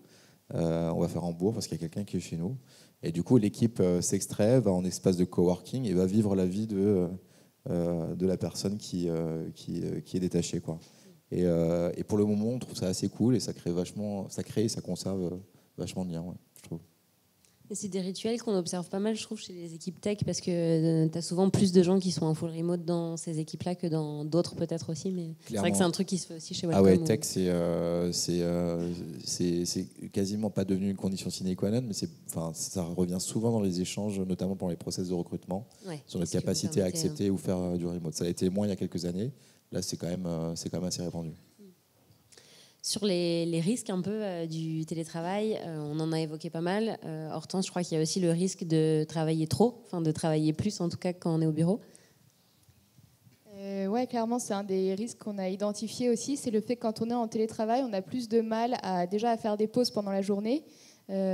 on va faire Hambourg parce qu'il y a quelqu'un qui est chez nous. Et du coup, l'équipe s'extrait, va en espace de coworking et va vivre la vie de la personne qui est détachée, quoi. Et pour le moment, on trouve ça assez cool et ça crée et ça conserve vachement de liens, ouais, je trouve. Et c'est des rituels qu'on observe pas mal, je trouve, chez les équipes tech, parce que tu as souvent plus de gens qui sont en full remote dans ces équipes-là que dans d'autres peut-être aussi, mais c'est vrai que c'est un truc qui se fait aussi chez Welcome. Ah ouais, tech, c'est quasiment pas devenu une condition sine qua non, mais ça revient souvent dans les échanges, notamment pour les process de recrutement, sur notre capacité à accepter ou faire du remote. Ça a été moins il y a quelques années, là c'est quand même assez répandu. Sur les risques un peu du télétravail, on en a évoqué pas mal. Hortense, je crois qu'il y a aussi le risque de travailler trop, enfin de travailler plus en tout cas quand on est au bureau. Ouais, clairement, c'est un des risques qu'on a identifié aussi. C'est le fait que quand on est en télétravail, on a plus de mal déjà à faire des pauses pendant la journée.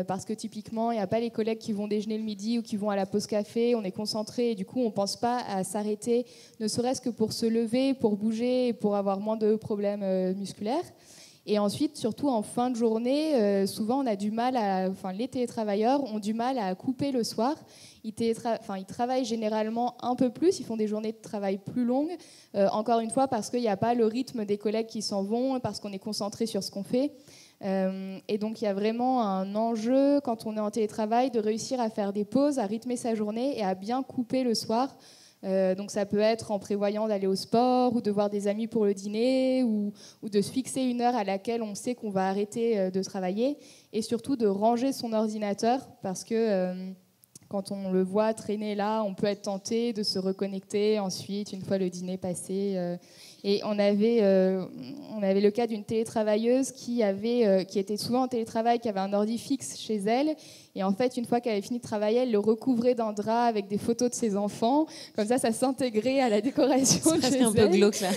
Parce que typiquement, il n'y a pas les collègues qui vont déjeuner le midi ou qui vont à la pause café. On est concentré et du coup, on ne pense pas à s'arrêter, ne serait-ce que pour se lever, pour bouger et pour avoir moins de problèmes musculaires. Et ensuite, surtout en fin de journée, souvent on a du mal les télétravailleurs ont du mal à couper le soir. Ils travaillent généralement un peu plus, ils font des journées de travail plus longues, encore une fois parce qu'il n'y a pas le rythme des collègues qui s'en vont, parce qu'on est concentré sur ce qu'on fait. Et donc il y a vraiment un enjeu quand on est en télétravail de réussir à faire des pauses, à rythmer sa journée et à bien couper le soir. Donc ça peut être en prévoyant d'aller au sport ou de voir des amis pour le dîner ou de se fixer une heure à laquelle on sait qu'on va arrêter de travailler et surtout de ranger son ordinateur parce que quand on le voit traîner là, on peut être tenté de se reconnecter ensuite une fois le dîner passé. Et on avait le cas d'une télétravailleuse qui était souvent en télétravail, qui avait un ordi fixe chez elle. Et en fait, une fois qu'elle avait fini de travailler, elle le recouvrait d'un drap avec des photos de ses enfants. Comme ça s'intégrait à la décoration. C'est presque un peu glauque, là.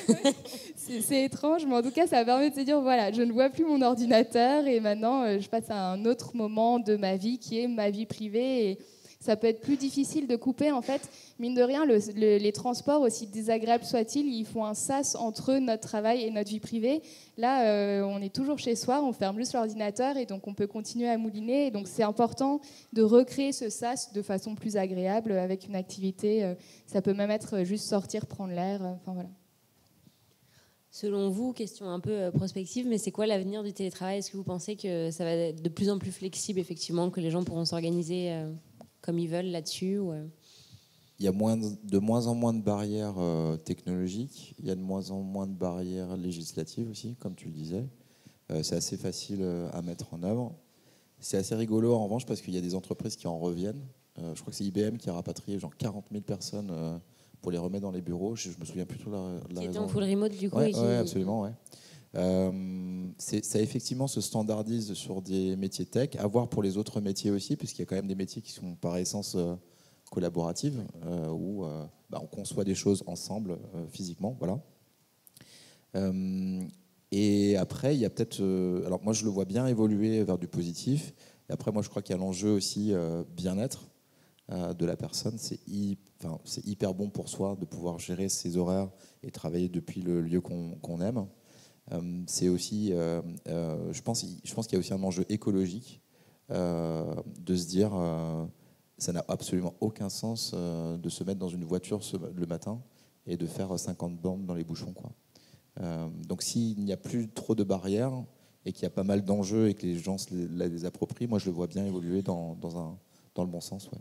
C'est étrange, mais en tout cas, ça permet de se dire, voilà, je ne vois plus mon ordinateur et maintenant, je passe à un autre moment de ma vie qui est ma vie privée. Et ça peut être plus difficile de couper, en fait. Mine de rien, les transports, aussi désagréables soient-ils, ils font un sas entre notre travail et notre vie privée. Là, on est toujours chez soi, on ferme juste l'ordinateur et donc on peut continuer à mouliner. Et donc c'est important de recréer ce sas de façon plus agréable avec une activité. Ça peut même être juste sortir, prendre l'air. Enfin voilà. Selon vous, question un peu prospective, mais c'est quoi l'avenir du télétravail ? Est-ce que vous pensez que ça va être de plus en plus flexible, effectivement, que les gens pourront s'organiser comme ils veulent là-dessus ou Il y a de moins en moins de barrières technologiques, il y a de moins en moins de barrières législatives aussi, comme tu le disais. C'est assez facile à mettre en œuvre. C'est assez rigolo en revanche parce qu'il y a des entreprises qui en reviennent. Je crois que c'est IBM qui a rapatrié genre 40 000 personnes pour les remettre dans les bureaux. Je me souviens plus trop de la raison. Qui étaient en full remote du coup. Oui, absolument, ouais. Ça effectivement se standardise sur des métiers tech, à voir pour les autres métiers aussi, puisqu'il y a quand même des métiers qui sont par essence collaboratives, où on conçoit des choses ensemble physiquement, voilà. Et après, il y a peut-être... alors moi, je le vois bien évoluer vers du positif. Et après, moi, je crois qu'il y a l'enjeu aussi bien-être de la personne. C'est hyper bon pour soi de pouvoir gérer ses horaires et travailler depuis le lieu qu'on aime. C'est aussi, je pense qu'il y a aussi un enjeu écologique de se dire ça n'a absolument aucun sens de se mettre dans une voiture le matin et de faire 50 bornes dans les bouchons, quoi. Donc s'il n'y a plus trop de barrières et qu'il y a pas mal d'enjeux et que les gens les approprient, moi je le vois bien évoluer dans le bon sens, ouais.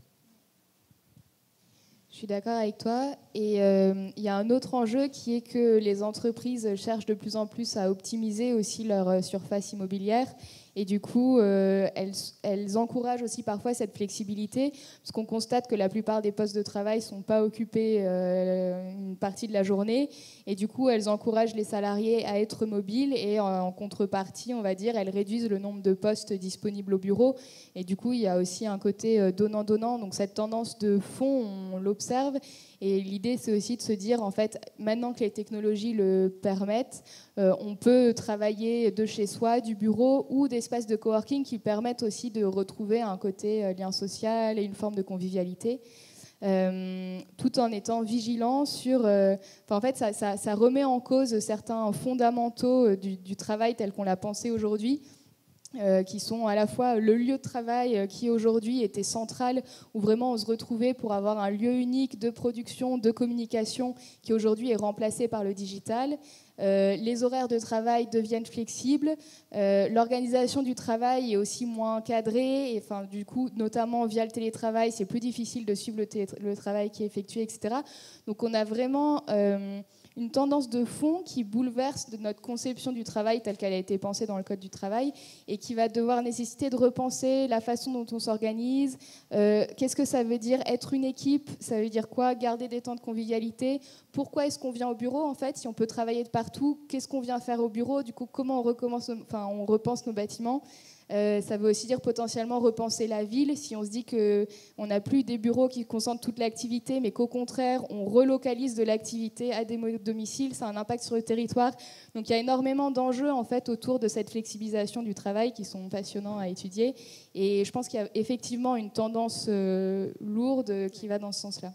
Je suis d'accord avec toi. Et il y a un autre enjeu qui est que les entreprises cherchent de plus en plus à optimiser aussi leur surface immobilière. Et du coup, elles encouragent aussi parfois cette flexibilité, parce qu'on constate que la plupart des postes de travail ne sont pas occupés une partie de la journée. Et du coup, elles encouragent les salariés à être mobiles et en contrepartie, on va dire, elles réduisent le nombre de postes disponibles au bureau. Et du coup, il y a aussi un côté donnant-donnant. Donc cette tendance de fond, on l'observe. Et l'idée, c'est aussi de se dire, en fait, maintenant que les technologies le permettent, on peut travailler de chez soi, du bureau ou d'espaces de coworking qui permettent aussi de retrouver un côté lien social et une forme de convivialité. Tout en étant vigilant sur... en fait, ça remet en cause certains fondamentaux du travail tel qu'on l'a pensé aujourd'hui, qui sont à la fois le lieu de travail qui aujourd'hui était central, où vraiment on se retrouvait pour avoir un lieu unique de production, de communication, qui aujourd'hui est remplacé par le digital. Les horaires de travail deviennent flexibles, l'organisation du travail est aussi moins cadrée, et du coup, notamment via le télétravail, c'est plus difficile de suivre le travail qui est effectué, etc. Donc on a vraiment une tendance de fond qui bouleverse de notre conception du travail telle qu'elle a été pensée dans le Code du travail et qui va devoir nécessiter de repenser la façon dont on s'organise. Qu'est-ce que ça veut dire être une équipe? Ça veut dire quoi? Garder des temps de convivialité? Pourquoi est-ce qu'on vient au bureau en fait? Si on peut travailler de partout, qu'est-ce qu'on vient faire au bureau? Du coup, comment on repense nos bâtiments? Ça veut aussi dire potentiellement repenser la ville. Si on se dit qu'on n'a plus des bureaux qui concentrent toute l'activité, mais qu'au contraire, on relocalise de l'activité à des domiciles, ça a un impact sur le territoire. Donc il y a énormément d'enjeux en fait, autour de cette flexibilisation du travail qui sont passionnants à étudier. Et je pense qu'il y a effectivement une tendance lourde qui va dans ce sens-là.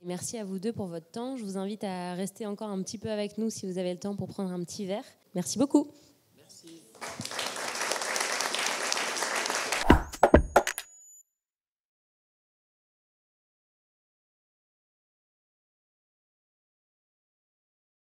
Merci à vous deux pour votre temps. Je vous invite à rester encore un petit peu avec nous si vous avez le temps pour prendre un petit verre. Merci beaucoup. Merci.